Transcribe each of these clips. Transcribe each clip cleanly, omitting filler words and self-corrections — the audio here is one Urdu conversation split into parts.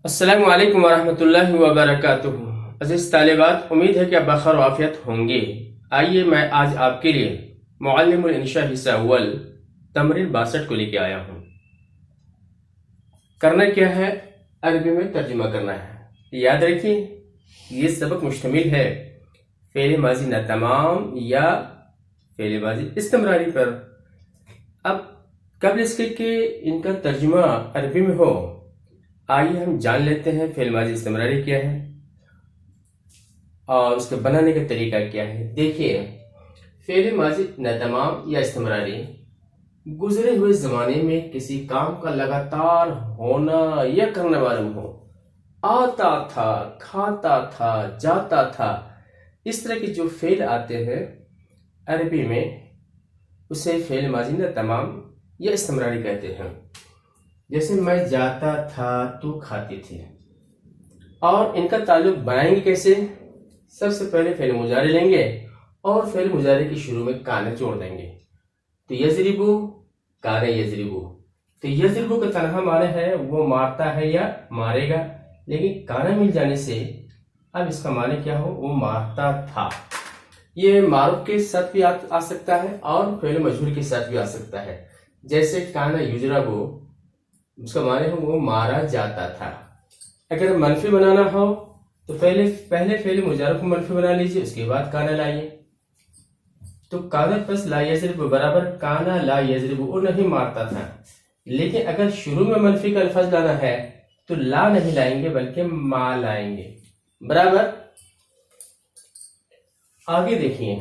السلام علیکم ورحمۃ اللہ وبرکاتہ۔ عزیز طالبات، امید ہے کہ آپ بخیر و عافیت ہوں گے۔ آئیے میں آج آپ کے لیے معلم الانشاء حصہ اول تمرین 62 کو لے کے آیا ہوں۔ کرنا کیا ہے؟ عربی میں ترجمہ کرنا ہے۔ یاد رکھیے یہ سبق مشتمل ہے فعل ماضی نہ تمام یا فعل ماضی استمراری پر۔ اب قبل اس کے کہ ان کا ترجمہ عربی میں ہو، آئیے ہم جان لیتے ہیں فعل ماضی استمراری کیا ہے اور اس کے بنانے کا طریقہ کیا ہے۔ دیکھیے، فعل ماضی نہ تمام یا استمراری گزرے ہوئے زمانے میں کسی کام کا لگاتار ہونا یا کرنے معلوم ہو۔ آتا تھا، کھاتا تھا، جاتا تھا، اس طرح کے جو فعل آتے ہیں عربی میں اسے فعل ماضی نہ تمام یا استمراری کہتے ہیں۔ جیسے میں جاتا تھا تو کھاتی تھی۔ اور ان کا تعلق بنائیں گے کیسے؟ سب سے پہلے فعل مضارع لیں گے اور فعل مضارع کے شروع میں کانا جوڑ دیں گے۔ تو یضربو، کانا یضربو، تو یضربو کا تنہا معنی ہے وہ مارتا ہے یا مارے گا، لیکن کانا مل جانے سے اب اس کا معنی کیا ہو؟ وہ مارتا تھا۔ یہ معروف کے ساتھ بھی آ سکتا ہے اور فعل مجہول کے ساتھ بھی آ سکتا ہے۔ جیسے کانا یجربو، اس کا معنی ہے وہ مارا جاتا تھا۔ اگر منفی بنانا ہو تو پہلے فعل مضارع کو منفی بنا لیجیے، اس کے بعد کانا لائیے۔ تو کانا پلس لا یضرب برابر کانا لا یضرب، وہ نہیں مارتا تھا۔ لیکن اگر شروع میں منفی کا الفاظ لانا ہے تو لا نہیں لائیں گے بلکہ ما لائیں گے، برابر۔ آگے دیکھیے،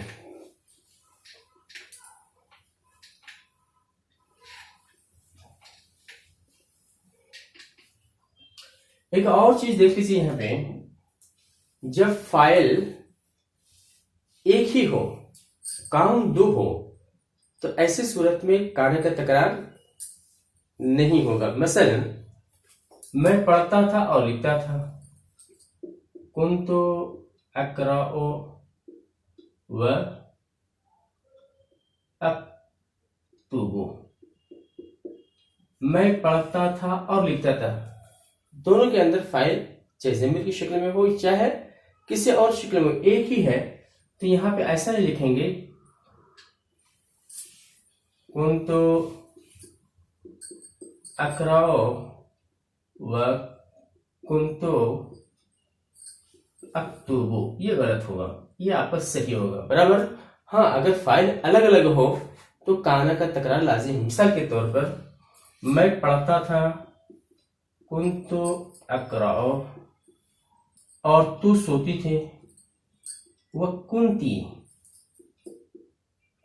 ایک اور چیز دیکھ لیجیے یہاں پہ، جب فاعل ایک ہی ہو، کام دو ہو، تو ایسی صورت میں کانا کا تکرار نہیں ہوگا۔ مثلا میں پڑھتا تھا اور لکھتا تھا، کنتو اقرأ و اکتب، میں پڑھتا تھا اور لکھتا تھا۔ دونوں کے اندر فاعل چاہے ضمیر کی شکل میں ہو چاہے کسی اور شکل میں ایک ہی ہے، تو یہاں پہ ایسا نہیں لکھیں گے کنتو اقرأ و کنتو اکتب، یہ غلط ہوگا، یہ آپس صحیح ہوگا، برابر۔ ہاں، اگر فاعل الگ الگ ہو تو کانا کا تکرار لازم ہے۔ مثال کے طور پر میں پڑھتا تھا کنتو اقرأ، اور تو سوتی تھی، وکنتی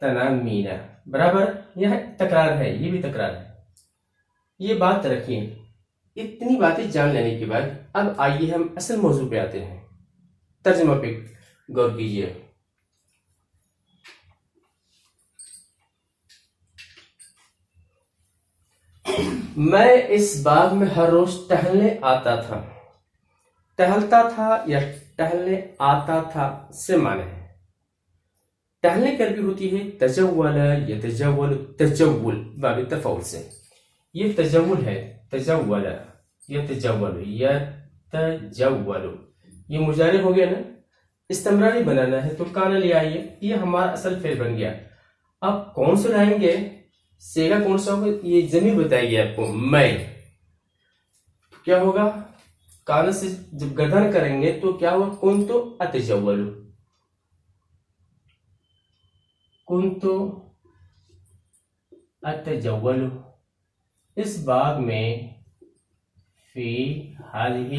تنامین، برابر۔ یہ تکرار ہے، یہ بھی تکرار ہے۔ یہ بات رکھیے۔ اتنی باتیں جان لینے کے بعد اب آئیے ہم اصل موضوع پہ آتے ہیں، ترجمہ پہ غور کیجیے۔ میں اس باغ میں ہر روز ٹہلنے آتا تھا۔ ٹہلتا تھا یا ٹہلنے آتا تھا سے معنی ہے۔ ٹہلنے کی عربی ہوتی ہے تجول، یتجول، تجول، باب تفعول سے۔ یہ تجول ہے، تجول، یتجول، یتجول، یہ مضارع ہو گیا نا۔ استمراری بنانا ہے تو کانا لے آئیے، یہ ہمارا اصل فعل بن گیا۔ اب کون سے لائیں گے؟ سیگا کون سا ہوگا؟ یہ ضمیر بتائے گی آپ کو، میں۔ کیا ہوگا؟ کانا سے جب گردن کریں گے تو کیا ہوگا؟ کنتو اتجول، کنتو اتجول، اس باغ میں، فی ہذہ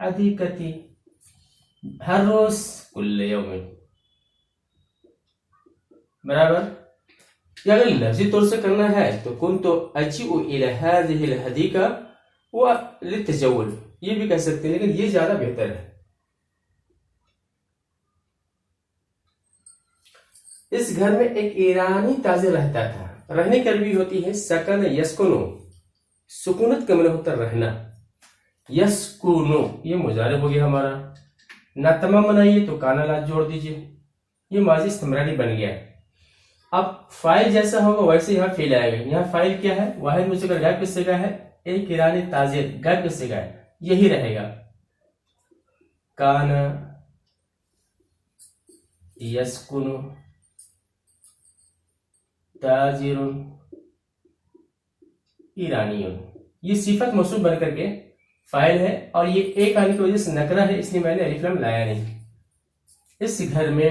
الحدیقۃ، ہر روز، کل یوم، برابر۔ یا اگر لفظی طور سے کرنا ہے تو کنتو اجیء الی ہذہ الحدیقہ وللتجول، یہ بھی کہہ سکتے ہیں، لیکن یہ زیادہ بہتر ہے۔ اس گھر میں ایک ایرانی تاجر رہتا تھا۔ رہنے کی عربی ہوتی ہے سکن یسکنو، سکونت کا معنی ہوتا ہے رہنا۔ یسکنو یہ مضارع ہو گیا ہمارا۔ نہ تمام بنائیے تو کانا لا جوڑ دیجیے، یہ ماضی استمراری بن گیا۔ اب فاعل جیسا ہوگا ویسے یہاں فعل آئے گا۔ یہاں فاعل کیا ہے؟ واحد مذکر غائب کا صیغہ ہے ایک ایرانی تاجر گا کس سے گا یہی رہے گا. کان یسکن تاجر ایرانی. یہ صفت موصوف بن کر کے فاعل ہے اور یہ ایک آنے کی وجہ سے نکرہ ہے، اس لیے میں نے الف لام لایا نہیں. اس گھر میں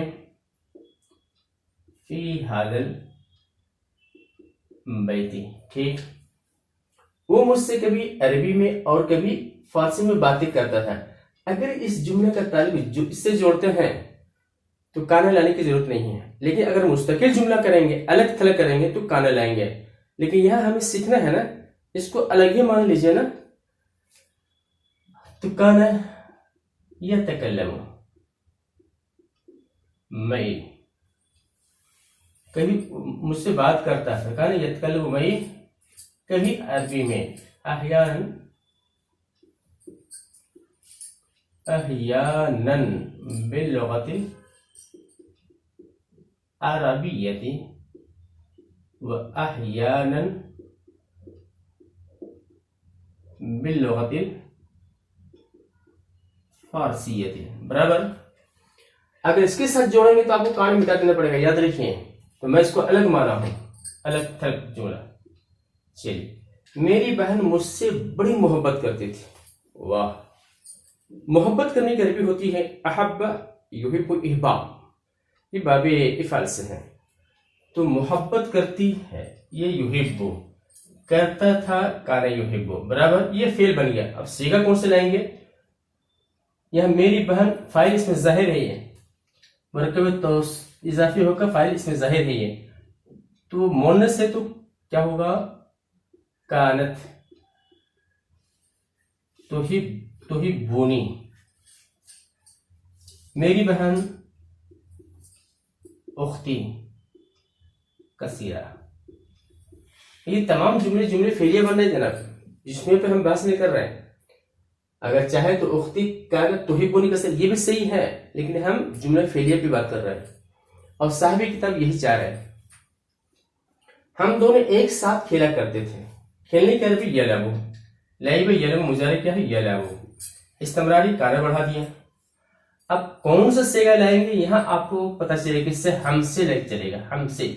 فی حاضل بیتی. ٹھیک، وہ مجھ سے کبھی عربی میں اور کبھی فارسی میں باتیں کرتا تھا. اگر اس جملے کا تعلق اس سے جوڑتے ہیں تو کانا لانے کی ضرورت نہیں ہے، لیکن اگر مستقل جملہ کریں گے، الگ تھلگ کریں گے تو کانا لائیں گے. لیکن یہاں ہمیں سیکھنا ہے نا، اس کو الگ ہی مان لیجئے نا. تو کانا یتکلم معی، کبھی مجھ سے بات کرتا ہے. کانا یتکلم معی کبھی عربی میں، احیانا باللغت العربیتی و احیانا باللغت الفارسیتی. برابر. اگر اس کے ساتھ جوڑیں گے تو آپ کو کان مٹا دینا پڑے گا، یاد رکھیں. تو میں اس کو الگ مانا ہوں، الگ تھلگ جملہ. چلیے، میری بہن مجھ سے بڑی محبت کرتی تھی. واہ، محبت کرنے کی عربی ہوتی ہے احب یحب احباب، یہ باب افعال سے ہے. تو محبت کرتی ہے، یہ یحب کرتا تھا، کانا یحب. برابر، یہ فعل بن گیا. اب صیغہ کون سے لائیں گے؟ یہاں میری بہن فاعل اس میں ظاہر ہے، یہ مرکب تو اضافی ہو کر فاعل اس میں ظاہر ہے. یہ تو مؤنث سے تو کیا ہوگا؟ کانت. تو ہی بونی. میری بہن اختی کثیرہ. یہ تمام جملے فعلیہ بن رہے جناب، جس میں پہ ہم بحث نہیں کر رہے ہیں. اگر چاہے تو اختی کانت تو ہی بونی کثیرہ، یہ بھی صحیح ہے، لیکن ہم جملہ فعلیہ پہ بات کر رہے ہیں اور صاحب کتاب یہی چاہ رہے ہیں. ہم دونوں ایک ساتھ کھیلا کرتے تھے. کھیلنے کے عربی یلعبو. لعب یلعب مضارع کیا ہے؟ یلعبو. استمراری کانا بڑھا دیا. اب کون سا صیغہ لائیں گے یہاں آپ کو پتہ چلے گا، اس سے ہم سے لگ چلے گا، ہم سے.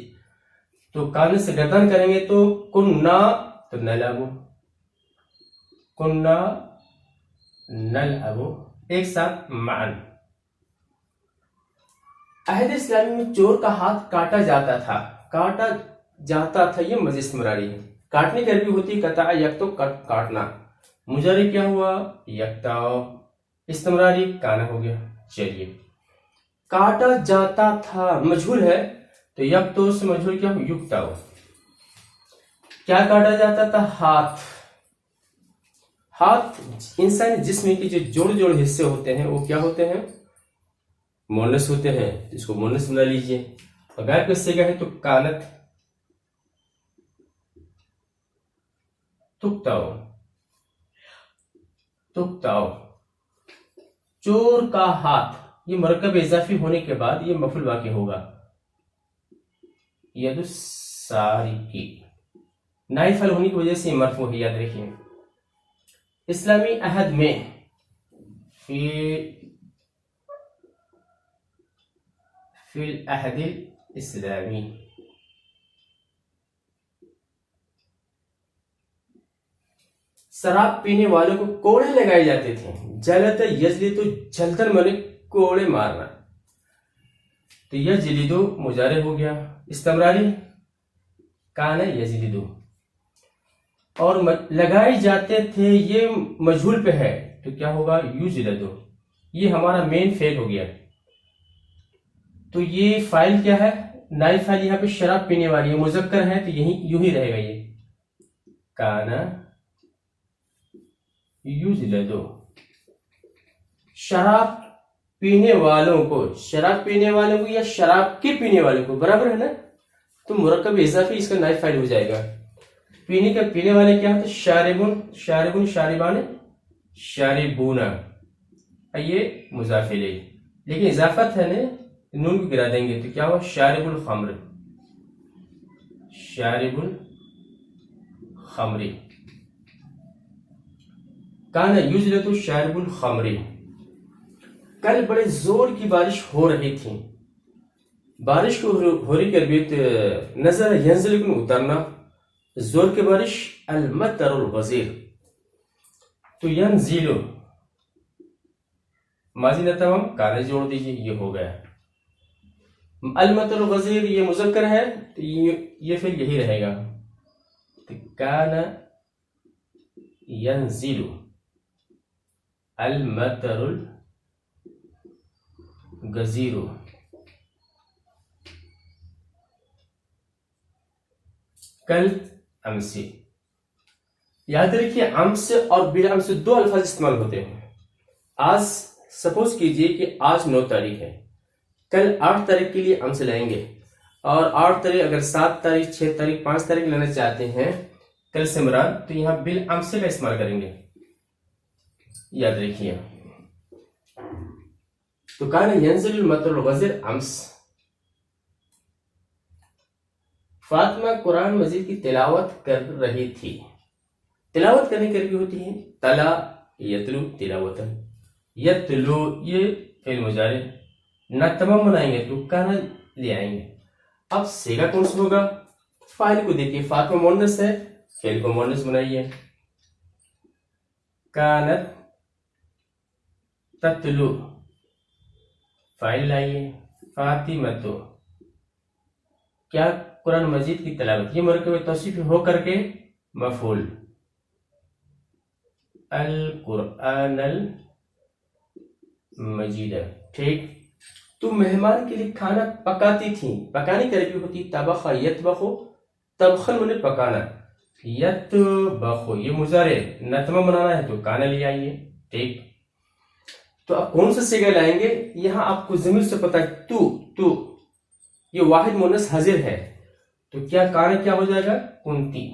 تو کانے سے گردن کریں گے تو کننا تو نلعبو، کننا نلعبو، ایک ساتھ معن. عہد اسلامی میں چور کا ہاتھ کاٹا جاتا تھا. کاٹا جاتا تھا، یہ مزید استمراری ہے. کاٹنے کی عربی ہوتی ہے قطع یکتو، کاٹنا. مضارع کیا ہوا؟ یکتاؤ. استمراری کانا ہو گیا. چلیے، کاٹا جاتا تھا مجھول ہے تو یکتو سے مجھول کیا ہو؟ یکتاؤ. کیا کاٹا جاتا تھا؟ ہاتھ. ہاتھ انسانی جسم کے جو جوڑ حصے ہوتے ہیں وہ کیا ہوتے ہیں؟ مؤنث ہوتے ہیں. اس کو مؤنث بنا لیجئے. اگر کس سے کہے تو کانت تکتاؤ. تکتاؤ. چور کا ہاتھ، یہ مرکب اضافی ہونے کے بعد یہ مفعول واقع ہوگا. ید السارقی، نائب فعل ہونے کی وجہ سے مرفوع ہے، یاد رکھیں. اسلامی عہد میں فی العہد الاسلامی شراب پینے والوں کو کوڑے لگائے جاتے تھے. جلد یجلد، جلدن مانے کوڑے مارنا. تو یجلدو مضارع ہو گیا. استمراری کانا یجلدو. اور لگائے جاتے تھے یہ مجھول پہ ہے تو کیا ہوگا؟ یجلدو. یہ ہمارا مین فعل ہو گیا. تو یہ فاعل کیا ہے؟ نائب فاعل یہاں پہ شراب پینے والی ہے، مذکر ہے تو یوں ہی رہے گا. یہ کانا یجلدو. شراب پینے والوں کو، شراب پینے والوں کو یا شراب کے پینے والوں کو، برابر ہے نا. تو مرکب اضافی اس کا نائب فاعل ہو جائے گا. پینے کا پینے والے کیا ہوتے؟ شاربون، شاربون شاربان شاربون. یہ مضاف الیہ، لیکن اضافت ہے نا، نون کو گرا دیں گے تو کیا ہوا؟ شارب الخمر، شارب الخمر. کان یجلد شارب الخمر، کل بڑے زور کی بارش ہو رہی تھی. بارش کو ہو رہی کرویت نظر ینزل کن اترنا، زور کی بارش المطر الغزیر. تو ینزل ماضی نہ تمام کانے جوڑ دیجیے، یہ ہو گیا. المطر الغزیر یہ مذکر ہے تو یہ پھر یہی رہے گا. کان ینزل المطر الغزیر. کل امس. یاد رکھیے امس اور بالامس دو الفاظ استعمال ہوتے ہیں. آج سپوز کیجئے کہ آج 9 تاریخ ہے، کل 8 تاریخ کے لیے امس لائیں گے، اور 8 تاریخ اگر 7 تاریخ 6 تاریخ 5 تاریخ لینا چاہتے ہیں کل سے مراد، تو یہاں بالامس کا استعمال کریں گے. یاد رکھیے. تو کان ینزل المطر الغزیر امس. فاطمہ قرآن مجید کی تلاوت کر رہی تھی. تلاوت کرنے کی بھی ہوتی ہے تلا یتلو تلاوتن. یتلو یہ فعل مضارع، نہ تمام بنائیں گے تو کانا لے آئیں گے. اب سیگا کون سا ہوگا؟ فاعل کو دیکھیے، فاطمہ مؤنث ہے، فعل کو مؤنث بنائیے. کانت تتلو، فاعل لائیے. فاطمۃ کیا قرآن مجید کی تلاوت، یہ مرکب توصیف ہو کر کے مفعول. القرآن المجید. ٹھیک. تو مہمان کے لیے کھانا پکاتی تھی. پکانے کی عربی ہوتی طبخ یطبخ. طبخن منے پکانا، یطبخ یہ مضارع، نتمہ بنانا ہے تو کانا لے آئیے. ٹھیک. تو اب کون سا صیغہ لائیں گے؟ یہاں آپ کو ضمیر سے پتا ہے تو یہ واحد مؤنث حاضر ہے، تو کیا کانا کیا ہو جائے گا؟ کنتی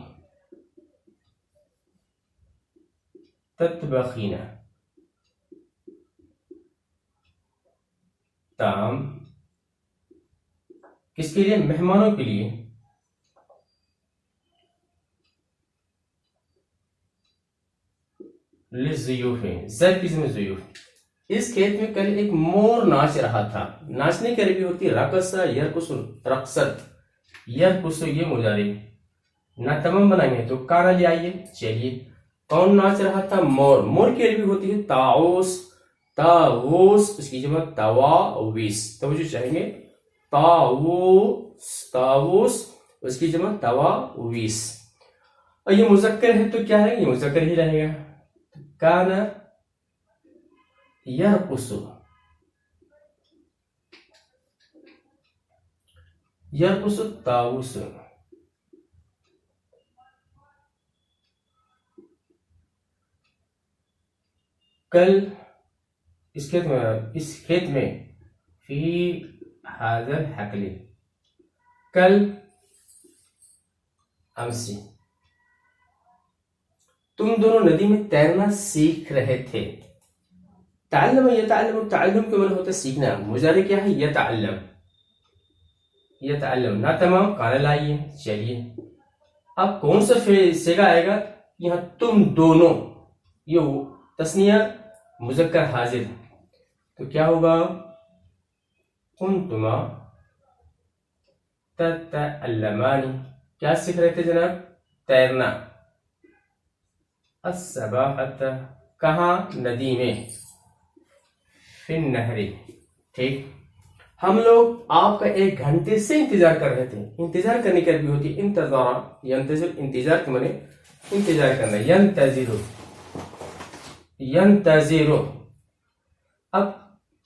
تطبخین. تام کس کے لیے؟ مہمانوں کے لیے. للضیوف، زید کی ضمیر ضیوف. اس کھیت میں کل ایک مور ناچ رہا تھا. ناچنے کی عربی ہوتی رقص یرقص رقصت. یرقص یہ مضارع، نہ تمام بنائیں گے تو کانا لے آئیے. چلیے. کون ناچ رہا تھا؟ مور. مور کی عربی ہوتی ہے طاووس. طاووس اس کی جمع طواویس. توجہ چاہیں گے. طاووس اس کی جمع طواویس. اور یہ مذکر ہے تو کیا ہے؟ یہ مذکر ہی رہے گا. کانا یرقص. یرقص طاووس. کل اس کھیت میں فی ھذا الحقل. کل امسی. تم دونوں ندی میں تیرنا سیکھ رہے تھے. تعلم یتعلم، تعلم کے معنی ہوتا ہے سیکھنا. مضارع کیا ہے؟ یتعلم. یتعلم نہ تمام کانا لائیے. چلیے. اب کون سا صیغہ آئے گا؟ یہاں تم دونوں، یہ تثنیہ مذکر حاضر، تو کیا ہوگا؟ کنتما تتعلمان. کیا سیکھ رہے تھے جناب؟ تیرنا. السباحۃ کہاں؟ ندی میں. فی النہر. ٹھیک. ہم لوگ آپ کا 1 گھنٹے سے انتظار کر رہے تھے. انتظار کرنے کی عربی ہوتی انتظار. ینتظر انتظار کے معنی انتظار کرنا. ینتظر. ینتظر. اب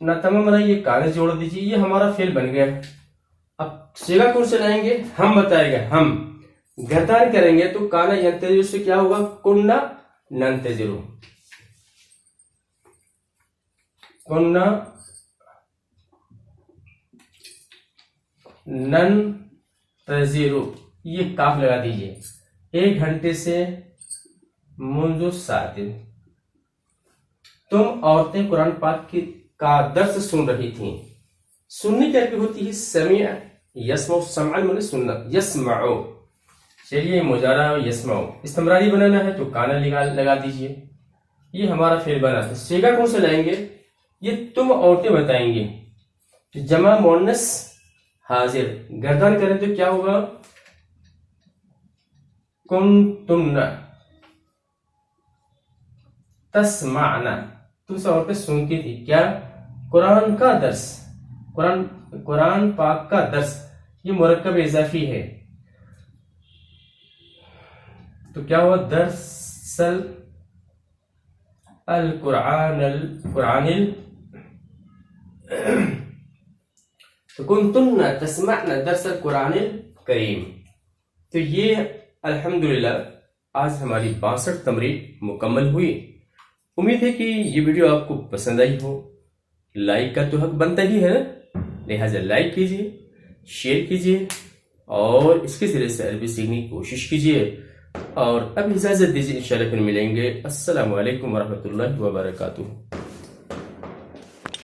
نہ تمام بنائیے، کانے جوڑ دیجیے. یہ ہمارا فعل بن گیا. اب صیغہ کون سے لائیں گے؟ ہم بتائے گا. ہم گردان کریں گے تو کانا ینتظر سے کیا ہوگا؟ کننا ننتظر. کننا ننتظر. یہ کاف لگا دیجئے. 1 گھنٹے سے منذ ساعت. تم عورتیں قرآن پاک کا درس سن رہی تھیں. سننے کی عربی ہوتی ہے سمع یسمع. سمع معنی سننا. یسمع. چلیے مضارع یسمع استمراری بنانا ہے تو کانا لگا دیجئے. یہ ہمارا فعل بنا. سیگا کون سے لائیں گے؟ یہ تم عورتیں بتائیں گے. جمع مؤنث حاضر گردان کریں تو کیا ہوگا؟ کنتن تسمعن. تم سے عورتیں سنتی تھی کیا؟ قرآن کا درس. قرآن پاک کا درس یہ مرکب اضافی ہے تو کیا ہوا؟ درس القرآن تو کنتن تسمعن درس القرآن الکریم. تو یہ الحمدللہ آج ہماری 62 تمرین مکمل ہوئی. امید ہے کہ یہ ویڈیو آپ کو پسند آئی ہو. لائک کا تو حق بنتا ہی ہے، لہٰذا لائک کیجیے، شیئر کیجیے اور اس کے ذریعے سے عربی سیکھنے کی کوشش کیجیے. اور اب اجازت دیجیے، انشاءاللہ پھر ملیں گے. السلام علیکم ورحمۃ اللہ وبرکاتہ.